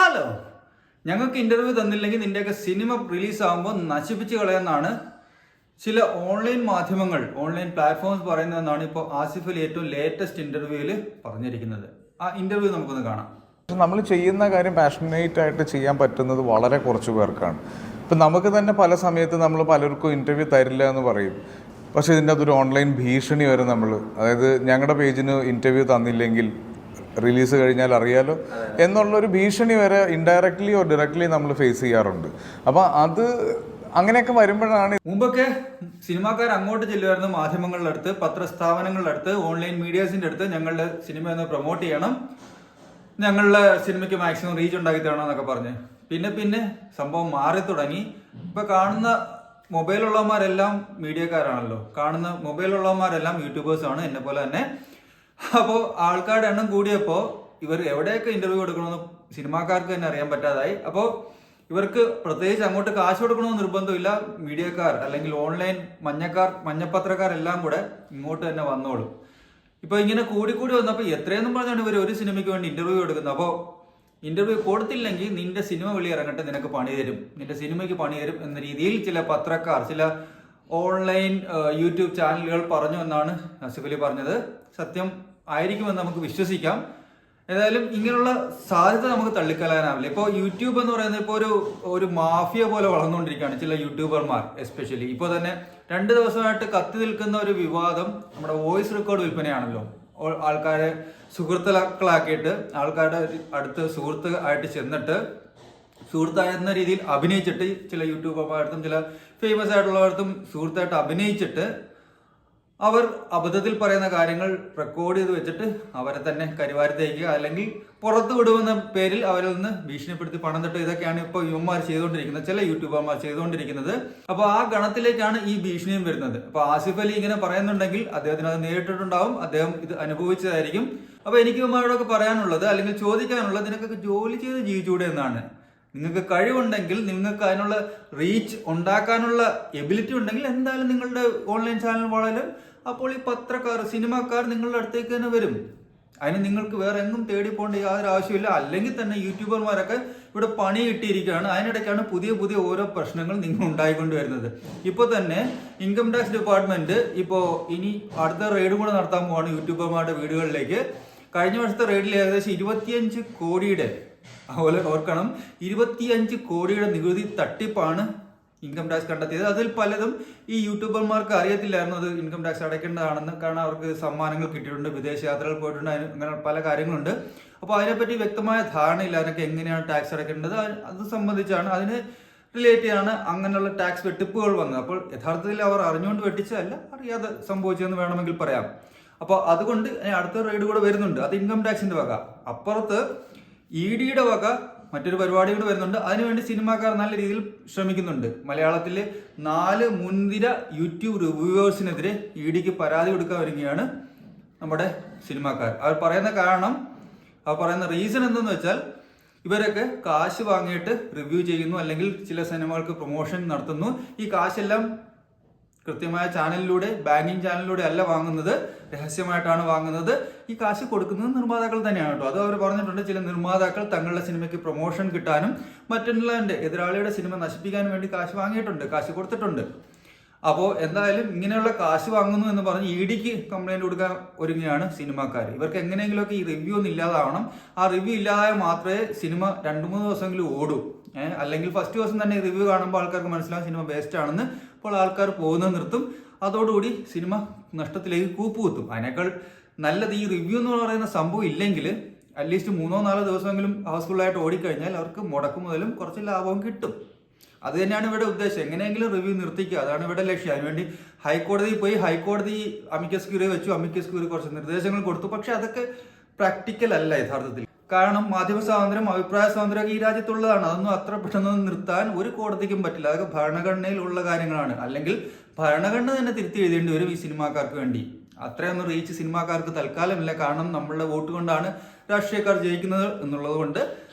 Hello, ഞങ്ങൾക്ക് interview തന്നില്ലെങ്കിൽ നിന്റെയൊക്കെ സിനിമ റിലീസ് ആകുമ്പോൾ നശിപ്പിച്ച് കളയുന്നതാണ് ചില ഓൺലൈൻ മാധ്യമങ്ങൾ, ഓൺലൈൻ പ്ലാറ്റ്ഫോംസ് പറയുന്നതെന്നാണ് ഇപ്പോൾ ആസിഫ് അലി ഏറ്റവും ലേറ്റസ്റ്റ് ഇന്റർവ്യൂവിൽ പറഞ്ഞിരിക്കുന്നത്. ആ ഇന്റർവ്യൂ നമുക്കൊന്ന് കാണാം. നമ്മൾ ചെയ്യുന്ന കാര്യം പാഷനേറ്റ് ആയിട്ട് ചെയ്യാൻ പറ്റുന്നത് വളരെ കുറച്ച് പേർക്കാണ്. ഇപ്പം നമുക്ക് തന്നെ പല സമയത്ത് നമ്മൾ പലർക്കും ഇൻ്റർവ്യൂ തരില്ല എന്ന് പറയും. പക്ഷേ ഇതിൻ്റെ അതൊരു ഓൺലൈൻ ഭീഷണി വരെ അതായത് ഞങ്ങളുടെ പേജിന് ഇൻ്റർവ്യൂ തന്നില്ലെങ്കിൽ റിലീസ് കഴിഞ്ഞാൽ അറിയാലോ എന്നുള്ളൊരു ഭീഷണി വരെ ഇൻഡയറക്ട്ലി ഓർ ഡയറക്ട്ലി നമ്മൾ ഫേസ് ചെയ്യാറുണ്ട്. അപ്പോൾ അത് അങ്ങനെയൊക്കെ വരുമ്പോഴാണ് മുമ്പൊക്കെ സിനിമാക്കാർ അങ്ങോട്ട് ചെല്ലുമായിരുന്നു മാധ്യമങ്ങളുടെ അടുത്ത്, പത്രസ്ഥാപനങ്ങളുടെ അടുത്ത്, ഓൺലൈൻ മീഡിയാസിന്റെ അടുത്ത് ഞങ്ങളുടെ സിനിമ ഒന്ന് പ്രൊമോട്ട് ചെയ്യണം, ഞങ്ങളുടെ സിനിമയ്ക്ക് മാക്സിമം റീച്ച് ഉണ്ടാക്കി തരണം എന്നൊക്കെ പറഞ്ഞ്. പിന്നെ സംഭവം മാറി തുടങ്ങി. ഇപ്പൊ കാണുന്ന മൊബൈലുള്ളവന്മാരെല്ലാം മീഡിയക്കാരാണല്ലോ, കാണുന്ന മൊബൈലുള്ളവന്മാരെല്ലാം യൂട്യൂബേഴ്സ് ആണ്, എന്നെ പോലെ തന്നെ. അപ്പോൾ ആൾക്കാരുടെ എണ്ണം കൂടിയപ്പോൾ ഇവർ എവിടെയൊക്കെ ഇന്റർവ്യൂ കൊടുക്കണമെന്ന് സിനിമാക്കാർക്ക് തന്നെ അറിയാൻ പറ്റാതായി. അപ്പോൾ ഇവർക്ക് പ്രത്യേകിച്ച് അങ്ങോട്ട് കാശ് കൊടുക്കണമെന്ന് നിർബന്ധമില്ല. മീഡിയക്കാർ അല്ലെങ്കിൽ ഓൺലൈൻ മഞ്ഞപ്പത്രക്കാരെല്ലാം കൂടെ ഇങ്ങോട്ട് തന്നെ വന്നോളും. ഇപ്പൊ ഇങ്ങനെ കൂടി വന്നപ്പോൾ എത്രയെന്നും പറഞ്ഞാണ് ഇവർ ഒരു സിനിമയ്ക്ക് വേണ്ടി ഇന്റർവ്യൂ എടുക്കുന്നത്. അപ്പോൾ ഇന്റർവ്യൂ കൊടുത്തില്ലെങ്കിൽ നിന്റെ സിനിമ വെളി ഇറങ്ങട്ടെ, നിനക്ക് പണി തരും, നിന്റെ സിനിമയ്ക്ക് പണി തരും എന്ന രീതിയിൽ ചില പത്രക്കാർ, ചില ഓൺലൈൻ യൂട്യൂബ് ചാനലുകൾ പറഞ്ഞു എന്നാണ് ആസിഫ് അലി പറഞ്ഞത്. സത്യം ആയിരിക്കുമെന്ന് നമുക്ക് വിശ്വസിക്കാം. ഏതായാലും ഇങ്ങനെയുള്ള സാധ്യത നമുക്ക് തള്ളിക്കളയാനാവില്ല. ഇപ്പോൾ യൂട്യൂബ് എന്ന് പറയുന്നത് ഇപ്പോൾ ഒരു മാഫിയ പോലെ വളർന്നുകൊണ്ടിരിക്കുകയാണ് ചില യൂട്യൂബർമാർ. എസ്പെഷ്യലി ഇപ്പോൾ തന്നെ 2 ദിവസമായിട്ട് കത്തി നിൽക്കുന്ന ഒരു വിവാദം നമ്മുടെ വോയിസ് റെക്കോർഡ് വിൽപ്പനയാണല്ലോ. ആൾക്കാരെ സുഹൃത്തുക്കളാക്കിയിട്ട് ആൾക്കാരുടെ അടുത്ത് സുഹൃത്ത് ആയിട്ട് ചെന്നിട്ട് സുഹൃത്തായെന്ന രീതിയിൽ അഭിനയിച്ചിട്ട് ചില യൂട്യൂബർമാരടുത്തും ചില ഫേമസ് ആയിട്ടുള്ളവരടുത്തും സുഹൃത്തായിട്ട് അഭിനയിച്ചിട്ട് അവർ അബദ്ധത്തിൽ പറയുന്ന കാര്യങ്ങൾ റെക്കോർഡ് ചെയ്ത് വെച്ചിട്ട് അവരെ തന്നെ കരിവാരി തേക്കുക, അല്ലെങ്കിൽ പുറത്തു വിടുമെന്ന പേരിൽ അവരിൽ നിന്ന് ഭീഷണിപ്പെടുത്തി പണം തട്ടുക. ഇതൊക്കെയാണ് ഇപ്പോൾ യുവന്മാർ ചെയ്തുകൊണ്ടിരിക്കുന്നത്, ചില യൂട്യൂബർമാർ ചെയ്തുകൊണ്ടിരിക്കുന്നത്. അപ്പോൾ ആ ഗണത്തിലേക്കാണ് ഈ ഭീഷണിയും വരുന്നത്. അപ്പോൾ ആസിഫ് അലി ഇങ്ങനെ പറയുന്നുണ്ടെങ്കിൽ അദ്ദേഹത്തിന് അത് നേരിട്ടിട്ടുണ്ടാവും, അദ്ദേഹം ഇത് അനുഭവിച്ചതായിരിക്കും. അപ്പോൾ എനിക്ക് യുവന്മാരോടൊക്കെ പറയാനുള്ളത്, അല്ലെങ്കിൽ ചോദിക്കാനുള്ളത്, നിനക്കൊക്കെ ജോലി ചെയ്ത് ജീവിച്ചുകൂടെ എന്നാണ്. നിങ്ങൾക്ക് കഴിവുണ്ടെങ്കിൽ, നിങ്ങൾക്ക് അതിനുള്ള റീച്ച് ഉണ്ടാക്കാനുള്ള എബിലിറ്റി ഉണ്ടെങ്കിൽ എന്തായാലും നിങ്ങളുടെ ഓൺലൈൻ ചാനൽ വളരും. അപ്പോൾ ഈ പത്രക്കാർ, സിനിമാക്കാർ നിങ്ങളുടെ അടുത്തേക്ക് തന്നെ വരും. അതിന് നിങ്ങൾക്ക് വേറെ എങ്ങും തേടി പോകേണ്ട യാതൊരു ആവശ്യമില്ല. അല്ലെങ്കിൽ തന്നെ യൂട്യൂബർമാരൊക്കെ ഇവിടെ പണി കിട്ടിയിരിക്കുകയാണ്. അതിനിടയ്ക്കാണ് പുതിയ ഓരോ പ്രശ്നങ്ങൾ നിങ്ങൾ ഉണ്ടായിക്കൊണ്ട് വരുന്നത്. ഇപ്പോൾ തന്നെ ഇൻകം ടാക്സ് ഡിപ്പാർട്ട്മെന്റ് ഇപ്പോൾ ഇനി അടുത്ത റെയ്ഡും കൂടെ നടത്താൻ പോവാണ് യൂട്യൂബർമാരുടെ വീടുകളിലേക്ക്. കഴിഞ്ഞ വർഷത്തെ റെയ്ഡിൽ ഏകദേശം 25 കോടിയുടെ, അതുപോലെ ഓർക്കണം, 25 കോടിയുടെ നികുതി തട്ടിപ്പാണ് ഇൻകം ടാക്സ് കണ്ടെത്തിയത്. അതിൽ പലതും ഈ യൂട്യൂബർമാർക്ക് അറിയത്തില്ലായിരുന്നു അത് ഇൻകം ടാക്സ് അടയ്ക്കേണ്ടതാണെന്ന്. കാരണം അവർക്ക് സമ്മാനങ്ങൾ കിട്ടിയിട്ടുണ്ട്, വിദേശ യാത്രകൾ പോയിട്ടുണ്ട്, അങ്ങനെ പല കാര്യങ്ങളുണ്ട്. അപ്പോൾ അതിനെപ്പറ്റി വ്യക്തമായ ധാരണയില്ല. അതിനൊക്കെ എങ്ങനെയാണ് ടാക്സ് അടയ്ക്കേണ്ടത്, അത് സംബന്ധിച്ചാണ്, അതിന് റിലേറ്റ് ചെയ്താണ് അങ്ങനെയുള്ള ടാക്സ് വെട്ടിപ്പുകൾ വന്നത്. അപ്പോൾ യഥാർത്ഥത്തിൽ അവർ അറിഞ്ഞുകൊണ്ട് വെട്ടിച്ചതല്ല, അറിയാതെ സംഭവിച്ചതെന്ന് വേണമെങ്കിൽ പറയാം. അപ്പോൾ അതുകൊണ്ട് അടുത്ത റെയ്ഡ് കൂടെ വരുന്നുണ്ട്. അത് ഇൻകം ടാക്സിന്റെ വക. അപ്പുറത്ത് EDയുടെ വക മറ്റൊരു പരിപാടി കൂടെ വരുന്നുണ്ട്. അതിനുവേണ്ടി സിനിമാക്കാർ നല്ല രീതിയിൽ ശ്രമിക്കുന്നുണ്ട്. മലയാളത്തിലെ 4 മുൻനിര യൂട്യൂബ് റിവ്യൂവേഴ്സിനെതിരെ EDക്ക് പരാതി കൊടുക്കാൻ വരികയാണ് നമ്മുടെ സിനിമാക്കാർ. അവർ പറയുന്ന റീസൺ എന്തെന്ന് വെച്ചാൽ ഇവരൊക്കെ കാശ് വാങ്ങിയിട്ട് റിവ്യൂ ചെയ്യുന്നു, അല്ലെങ്കിൽ ചില സിനിമകൾക്ക് പ്രൊമോഷൻ നടത്തുന്നു. ഈ കാശെല്ലാം കൃത്യമായ ചാനലിലൂടെ, ബാങ്കിങ് ചാനലിലൂടെ അല്ല വാങ്ങുന്നത്, രഹസ്യമായിട്ടാണ് വാങ്ങുന്നത്. ഈ കാശ് കൊടുക്കുന്നത് നിർമ്മാതാക്കൾ തന്നെയാണ് കേട്ടോ. അത് അവർ പറഞ്ഞിട്ടുണ്ട്. ചില നിർമ്മാതാക്കൾ തങ്ങളുടെ സിനിമയ്ക്ക് പ്രൊമോഷൻ കിട്ടാനും മറ്റുള്ളവന്റെ, എതിരാളിയുടെ സിനിമ നശിപ്പിക്കാനും വേണ്ടി കാശ് വാങ്ങിയിട്ടുണ്ട്, കാശ് കൊടുത്തിട്ടുണ്ട്. അപ്പോൾ എന്തായാലും ഇങ്ങനെയുള്ള കാശ് വാങ്ങുന്നു എന്ന് പറഞ്ഞ് EDക്ക് കംപ്ലൈന്റ് കൊടുക്കാൻ ഒരുങ്ങുകയാണ് സിനിമാക്കാർ. ഇവർക്ക് എങ്ങനെയെങ്കിലുമൊക്കെ ഈ റിവ്യൂ ഒന്ന് ഇല്ലാതാവണം. ആ റിവ്യൂ ഇല്ലാതായാൽ മാത്രമേ സിനിമ 2-3 ദിവസമെങ്കിലും ഓടൂ. അല്ലെങ്കിൽ ഫസ്റ്റ് ദിവസം തന്നെ റിവ്യൂ കാണുമ്പോൾ ആൾക്കാർക്ക് മനസ്സിലാവും സിനിമ വേസ്റ്റ് ആണെന്ന്. അപ്പോൾ ആൾക്കാർ പോകുന്നത് നിർത്തും. അതോടുകൂടി സിനിമ നഷ്ടത്തിലേക്ക് കൂപ്പുകുത്തും. അതിനേക്കാൾ നല്ലത് ഈ റിവ്യൂ എന്ന് പറയുന്ന സംഭവം ഇല്ലെങ്കിൽ അറ്റ്ലീസ്റ്റ് 3-4 ദിവസമെങ്കിലും ഹൗസ്ഫുള്ളായിട്ട് ഓടിക്കഴിഞ്ഞാൽ അവർക്ക് മുടക്കുമുതലും കുറച്ച് ലാഭവും കിട്ടും. അത് തന്നെയാണ് ഇവിടെ ഉദ്ദേശം. എങ്ങനെയെങ്കിലും റിവ്യൂ നിർത്തിക്കുക, അതാണ് ഇവിടെ ലക്ഷ്യം. അതിനുവേണ്ടി ഹൈക്കോടതിയിൽ പോയി ഹൈക്കോടതി അമിക്കസ് ക്യൂറി വെച്ചു. അമിക്കസ് ക്യൂറി കുറച്ച് നിർദ്ദേശങ്ങൾ കൊടുത്തു. പക്ഷെ അതൊക്കെ പ്രാക്ടിക്കൽ അല്ല യഥാർത്ഥത്തിൽ. കാരണം മാധ്യമ സ്വാതന്ത്ര്യം, അഭിപ്രായ സ്വാതന്ത്ര്യമൊക്കെ ഈ രാജ്യത്തുള്ളതാണ്. അതൊന്നും അത്ര പെട്ടെന്ന് നിർത്താൻ ഒരു കോടതിക്കും പറ്റില്ല. അതൊക്കെ ഭരണഘടനയിലുള്ള കാര്യങ്ങളാണ്. അല്ലെങ്കിൽ ഭരണഘടന തന്നെ തിരുത്തി എഴുതേണ്ടി വരും ഈ സിനിമാക്കാർക്ക് വേണ്ടി. അത്രയൊന്നും റീച്ച് സിനിമാക്കാർക്ക് തൽക്കാലമില്ല. കാരണം നമ്മളുടെ വോട്ട് കൊണ്ടാണ് രാഷ്ട്രീയക്കാർ ജയിക്കുന്നത് എന്നുള്ളത് കൊണ്ട്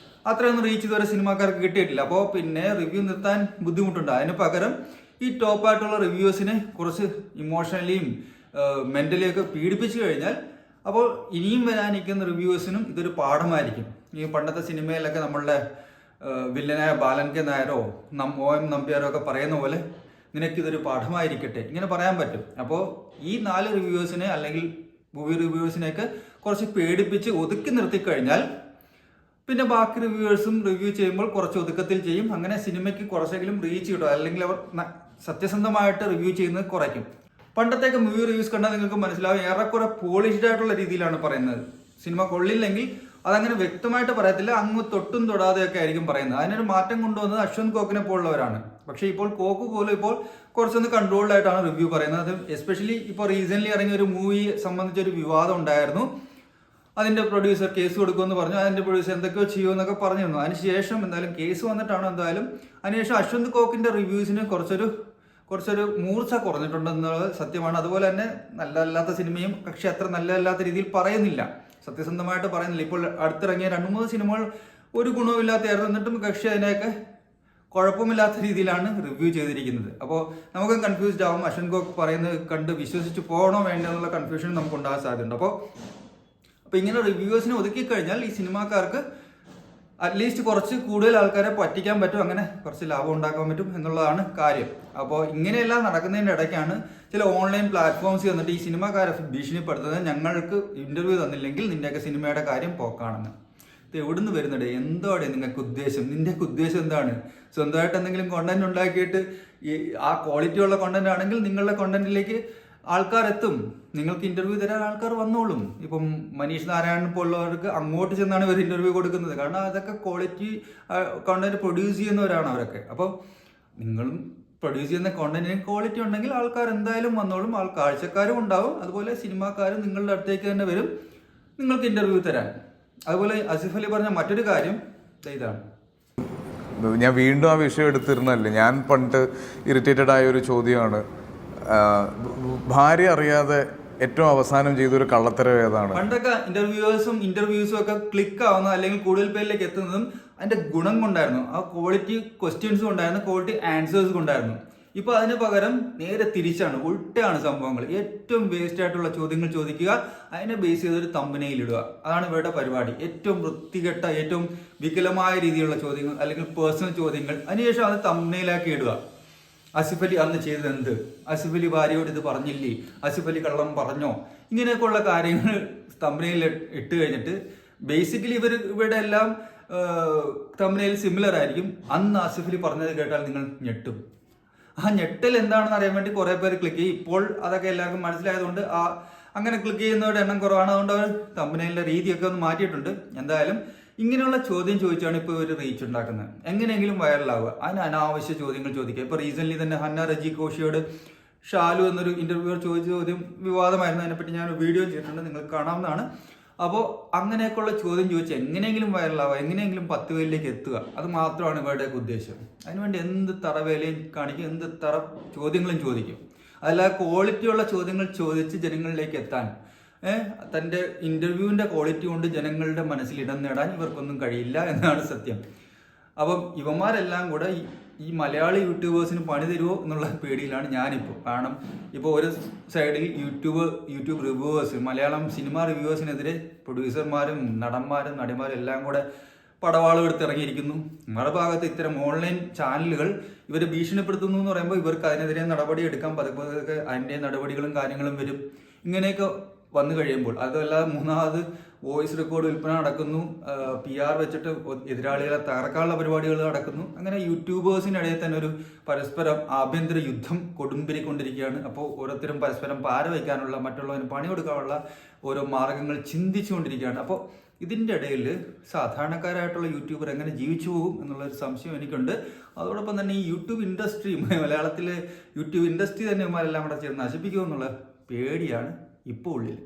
അത്രയൊന്നും റീച്ച് ഇതുവരെ സിനിമാക്കാർക്ക് കിട്ടിയിട്ടില്ല. അപ്പോൾ പിന്നെ റിവ്യൂ നിർത്താൻ ബുദ്ധിമുട്ടുണ്ട്. അതിന് പകരം ഈ ടോപ്പായിട്ടുള്ള റിവ്യൂസിനെ കുറച്ച് ഇമോഷണലിയും മെന്റലിയും ഒക്കെ പീഡിപ്പിച്ചു കഴിഞ്ഞാൽ അപ്പോൾ ഇനിയും വരാനിരിക്കുന്ന റിവ്യൂവേഴ്സിനും ഇതൊരു പാഠമായിരിക്കും. ഈ പണ്ടത്തെ സിനിമയിലൊക്കെ നമ്മളുടെ വില്ലനായ ബാലൻ കെ നായരോ OM നമ്പ്യാരോ ഒക്കെ പറയുന്ന പോലെ നിനക്കിതൊരു പാഠമായിരിക്കട്ടെ, ഇങ്ങനെ പറയാൻ പറ്റും. അപ്പോൾ ഈ 4 റിവ്യൂവേഴ്സിനെ അല്ലെങ്കിൽ മൂവി റിവ്യൂവേഴ്സിനെയൊക്കെ കുറച്ച് പേടിപ്പിച്ച് ഒതുക്കി നിർത്തിക്കഴിഞ്ഞാൽ പിന്നെ ബാക്കി റിവ്യൂവേഴ്സും റിവ്യൂ ചെയ്യുമ്പോൾ കുറച്ച് ഒതുക്കത്തിൽ ചെയ്യും. അങ്ങനെ സിനിമയ്ക്ക് കുറച്ചെങ്കിലും റീച്ച് കിട്ടും, അല്ലെങ്കിൽ അവർ സത്യസന്ധമായിട്ട് റിവ്യൂ ചെയ്യുന്നത് കുറയ്ക്കും. പണ്ടത്തേക്ക് മൂവി റിവ്യൂസ് കണ്ടാൽ നിങ്ങൾക്ക് മനസ്സിലാവും, ഏറെക്കുറെ പോളിഷ്ഡ് ആയിട്ടുള്ള രീതിയിലാണ് പറയുന്നത്. സിനിമ കൊള്ളില്ലെങ്കിൽ അതങ്ങനെ വ്യക്തമായിട്ട് പറയത്തില്ല, അങ്ങ് തൊട്ടും തൊടാതെയൊക്കെ ആയിരിക്കും പറയുന്നത്. അതിനൊരു മാറ്റം കൊണ്ടുവന്നത് അശ്വന്ത് കോക്കിനെ പോലുള്ളവരാണ്. പക്ഷേ ഇപ്പോൾ കോക്ക് പോലും ഇപ്പോൾ കുറച്ചൊന്ന് കൺട്രോൾഡ് ആയിട്ടാണ് റിവ്യൂ പറയുന്നത്. അത് എസ്പെഷ്യലി ഇപ്പോൾ റീസെന്റ് ഇറങ്ങിയ ഒരു മൂവിയെ സംബന്ധിച്ചൊരു വിവാദം ഉണ്ടായിരുന്നു. അതിന്റെ പ്രൊഡ്യൂസർ കേസ് കൊടുക്കുമെന്ന് പറഞ്ഞു, അതിന്റെ പ്രൊഡ്യൂസർ എന്തൊക്കെയോ ചെയ്യുമെന്നൊക്കെ പറഞ്ഞിരുന്നു. അതിനുശേഷം എന്തായാലും കേസ് വന്നിട്ടാണ് എന്തായാലും അതിനുശേഷം അശ്വന്ത് കോക്കിന്റെ റിവ്യൂസിന് കുറച്ചൊരു മൂർച്ച കുറഞ്ഞിട്ടുണ്ടെന്നുള്ളത് സത്യമാണ്. അതുപോലെ തന്നെ നല്ലതല്ലാത്ത സിനിമയും കക്ഷി അത്ര നല്ലതല്ലാത്ത രീതിയിൽ പറയുന്നില്ല, സത്യസന്ധമായിട്ട് പറയുന്നില്ല. ഇപ്പോൾ അടുത്തിറങ്ങിയ 2-3 സിനിമകൾ ഒരു ഗുണവുമില്ലാത്തതായിരുന്നു, എന്നിട്ടും കക്ഷി അതിനെയൊക്കെ കുഴപ്പമില്ലാത്ത രീതിയിലാണ് റിവ്യൂ ചെയ്തിരിക്കുന്നത്. അപ്പോൾ നമുക്ക് കൺഫ്യൂസ്ഡ് ആവും. അശ്വന്ത് കോക്ക് പറയുന്നത് കണ്ട് വിശ്വസിച്ച് പോകണോ വേണ്ടോ എന്നുള്ള കൺഫ്യൂഷൻ നമുക്ക് ഉണ്ടാകാൻ സാധ്യതയുണ്ട്. അപ്പോൾ ഇങ്ങനെ റിവ്യൂവേഴ്സിനെ ഒതുക്കി കഴിഞ്ഞാൽ ഈ സിനിമാക്കാർക്ക് അറ്റ്ലീസ്റ്റ് കുറച്ച് കൂടുതൽ ആൾക്കാരെ പറ്റിക്കാൻ പറ്റും, അങ്ങനെ കുറച്ച് ലാഭം ഉണ്ടാക്കാൻ പറ്റും എന്നുള്ളതാണ് കാര്യം. അപ്പോൾ ഇങ്ങനെയെല്ലാം നടക്കുന്നതിൻ്റെ ഇടയ്ക്കാണ് ചില ഓൺലൈൻ പ്ലാറ്റ്ഫോംസ് വന്നിട്ട് ഈ സിനിമാക്കാരെ ഭീഷണിപ്പെടുത്തുന്നത്, ഞങ്ങൾക്ക് ഇന്റർവ്യൂ തന്നില്ലെങ്കിൽ നിന്റെയൊക്കെ സിനിമയുടെ കാര്യം പോക്കാണെന്ന്. ഇത് എവിടുന്ന് വരുന്നുണ്ട്? എന്തോടെ നിങ്ങൾക്ക് ഉദ്ദേശം? നിന്റെയൊക്കെ ഉദ്ദേശം എന്താണ്? സ്വന്തമായിട്ട് എന്തെങ്കിലും കോണ്ടന്റ് ഉണ്ടാക്കിയിട്ട് ആ ക്വാളിറ്റി ഉള്ള കോണ്ടന്റ് ആണെങ്കിൽ നിങ്ങളുടെ കോണ്ടന്റിലേക്ക് ആൾക്കാർ എത്തും, നിങ്ങൾക്ക് ഇന്റർവ്യൂ തരാൻ ആൾക്കാർ വന്നോളും. ഇപ്പം മനീഷ് നാരായണൻ പോലുള്ളവർക്ക് അങ്ങോട്ട് ചെന്നാണ് ഇവർ ഇന്റർവ്യൂ കൊടുക്കുന്നത്, കാരണം അതൊക്കെ ക്വാളിറ്റി കോണ്ടന്റ് പ്രൊഡ്യൂസ് ചെയ്യുന്നവരാണ് അവരൊക്കെ. അപ്പോൾ നിങ്ങളും പ്രൊഡ്യൂസ് ചെയ്യുന്ന കോണ്ടന്റിന് ക്വാളിറ്റി ഉണ്ടെങ്കിൽ ആൾക്കാർ എന്തായാലും വന്നോളും, കാഴ്ചക്കാരും ഉണ്ടാവും. അതുപോലെ സിനിമാക്കാരും നിങ്ങളുടെ അടുത്തേക്ക് തന്നെ വരും നിങ്ങൾക്ക് ഇന്റർവ്യൂ തരാൻ. അതുപോലെ ആസിഫ് അലി പറഞ്ഞ മറ്റൊരു കാര്യം ഇതാണ്, ഞാൻ വീണ്ടും ആ വിഷയം എടുത്തിരുന്നല്ലേ, ഞാൻ പണ്ട് ഇറിറ്റേറ്റഡ് ആയ ഒരു ചോദ്യമാണ്, ഭാര്യ അറിയാതെ ഏറ്റവും അവസാനം ചെയ്തൊരു കള്ളത്തരം ഏതാണ്? പണ്ടൊക്കെ ഇന്റർവ്യൂസും ഒക്കെ ക്ലിക്ക് ആവുന്ന അല്ലെങ്കിൽ കൂടുതൽ പേരിലേക്ക് എത്തുന്നതും അതിന്റെ ഗുണം കൊണ്ടായിരുന്നു, ആ ക്വാളിറ്റി ക്വസ്റ്റ്യൻസും ഉണ്ടായിരുന്നു, ക്വാളിറ്റി ആൻസേഴ്സും ഉണ്ടായിരുന്നു. ഇപ്പൊ അതിന് പകരം നേരെ തിരിച്ചാണ്, ഉൾട്ടയാണ് സംഭവങ്ങൾ. ഏറ്റവും വേസ്റ്റ് ആയിട്ടുള്ള ചോദ്യങ്ങൾ ചോദിക്കുക, അതിനെ ബേസ് ചെയ്തൊരു തമ്പനയിൽ ഇടുക, അതാണ് ഇവരുടെ പരിപാടി. ഏറ്റവും വൃത്തികെട്ട, ഏറ്റവും വികലമായ രീതിയിലുള്ള ചോദ്യങ്ങൾ അല്ലെങ്കിൽ പേഴ്സണൽ ചോദ്യങ്ങൾ, അതിനുശേഷം അത് തമ്പനയിലാക്കി ഇടുക. ആസിഫ് അലി അന്ന് ചെയ്തത് എന്ത്? ആസിഫ് അലി ഭാര്യയോട് ഇത് പറഞ്ഞില്ലേ? ആസിഫ് അലി കള്ളം പറഞ്ഞോ? ഇങ്ങനെയൊക്കെയുള്ള കാര്യങ്ങൾ തമ്പനയിൽ ഇട്ട് കഴിഞ്ഞിട്ട് ബേസിക്കലി ഇവരുടെ എല്ലാം തമ്പനയിൽ സിമിലർ ആയിരിക്കും. അന്ന് ആസിഫ് അലി പറഞ്ഞത് കേട്ടാൽ നിങ്ങൾ ഞെട്ടും. ആ ഞെട്ടൽ എന്താണെന്ന് അറിയാൻ വേണ്ടി കുറെ പേര് ക്ലിക്ക് ചെയ്യും. ഇപ്പോൾ അതൊക്കെ എല്ലാവർക്കും മനസ്സിലായതുകൊണ്ട് അങ്ങനെ ക്ലിക്ക് ചെയ്യുന്നവരുടെ എണ്ണം കുറവാണ്. അതുകൊണ്ട് അവർ തമ്പനയിലെ രീതിയൊക്കെ ഒന്ന് മാറ്റിയിട്ടുണ്ട്. എന്തായാലും ഇങ്ങനെയുള്ള ചോദ്യം ചോദിച്ചാണ് ഇപ്പോൾ ഒരു റീച്ച് ഉണ്ടാക്കുന്നത്, എങ്ങനെയെങ്കിലും വൈറലാവുക. അതിന് അനാവശ്യ ചോദ്യങ്ങൾ ചോദിക്കുക. ഇപ്പോൾ റീസെന്റ് തന്നെ ഹന്ന റജി കോഷിയോട് ഷാലു എന്നൊരു ഇന്റർവ്യൂവർ ചോദിച്ച ചോദ്യം വിവാദമായിരുന്നു. അതിനെപ്പറ്റി ഞാൻ വീഡിയോ ചെയ്തിട്ടുണ്ട്, നിങ്ങൾക്ക് കാണാവുന്നതാണ്. അപ്പോൾ അങ്ങനെയൊക്കെയുള്ള ചോദ്യം ചോദിച്ച് എങ്ങനെയെങ്കിലും വൈറലാവുക, എങ്ങനെയെങ്കിലും 10 പേരിലേക്ക് എത്തുക, അത് മാത്രമാണ് ഇവരുടെയൊക്കെ ഉദ്ദേശം. അതിനുവേണ്ടി എന്ത് തറവേലയും കാണിക്കും, എന്ത് തറ ചോദ്യങ്ങളും ചോദിക്കും. അതല്ലാതെ ക്വാളിറ്റിയുള്ള ചോദ്യങ്ങൾ ചോദിച്ച് ജനങ്ങളിലേക്ക് എത്താൻ, തൻ്റെ ഇന്റർവ്യൂവിന്റെ ക്വാളിറ്റി കൊണ്ട് ജനങ്ങളുടെ മനസ്സിൽ ഇടം നേടാൻ ഇവർക്കൊന്നും കഴിയില്ല എന്നാണ് സത്യം. അപ്പം ഇവന്മാരെല്ലാം കൂടെ ഈ മലയാളി യൂട്യൂബേഴ്സിന് പണി തരുമോ എന്നുള്ള പേടിയിലാണ് ഞാനിപ്പോൾ. കാരണം ഇപ്പോൾ ഒരു സൈഡിൽ യൂട്യൂബ് റിവ്യൂവേഴ്സ്, മലയാളം സിനിമ റിവ്യൂവേഴ്സിനെതിരെ പ്രൊഡ്യൂസർമാരും നടന്മാരും നടിമാരും എല്ലാം കൂടെ പടവാളം എടുത്തിറങ്ങിയിരിക്കുന്നു. മറുഭാഗത്ത് ഇത്തരം ഓൺലൈൻ ചാനലുകൾ ഇവരെ ഭീഷണിപ്പെടുത്തുന്നു എന്ന് പറയുമ്പോൾ ഇവർക്ക് അതിനെതിരെ നടപടി എടുക്കാൻ പതുക്കെ അതിൻ്റെ നടപടികളും കാര്യങ്ങളും വരും. ഇങ്ങനെയൊക്കെ വന്നു കഴിയുമ്പോൾ അതല്ലാതെ മൂന്നാമത് വോയിസ് റെക്കോർഡ് വിൽപ്പന നടക്കുന്നു, PR വെച്ചിട്ട് എതിരാളികളെ തകർക്കാനുള്ള പരിപാടികൾ നടക്കുന്നു. അങ്ങനെ യൂട്യൂബേഴ്സിനിടയിൽ തന്നെ ഒരു പരസ്പരം ആഭ്യന്തര യുദ്ധം കൊടുമ്പിരിക്കൊണ്ടിരിക്കുകയാണ്. അപ്പോൾ ഓരോരുത്തരും പരസ്പരം പാര വയ്ക്കാനുള്ള, മറ്റുള്ളവന് പണി കൊടുക്കാനുള്ള ഓരോ മാർഗങ്ങൾ ചിന്തിച്ചുകൊണ്ടിരിക്കുകയാണ്. അപ്പോൾ ഇതിൻ്റെ ഇടയിൽ സാധാരണക്കാരായിട്ടുള്ള യൂട്യൂബർ എങ്ങനെ ജീവിച്ചു പോകും എന്നുള്ളൊരു സംശയം എനിക്കുണ്ട്. അതോടൊപ്പം തന്നെ ഈ യൂട്യൂബ് ഇൻഡസ്ട്രി, മലയാളത്തിലെ യൂട്യൂബ് ഇൻഡസ്ട്രി തന്നെ ഇവന്മാരെല്ലാം കൂടെ ചേർന്ന് നശിപ്പിക്കുമെന്നുള്ള പേടിയാണ് ഇപ്പോൾ ഉള്ളിൽ.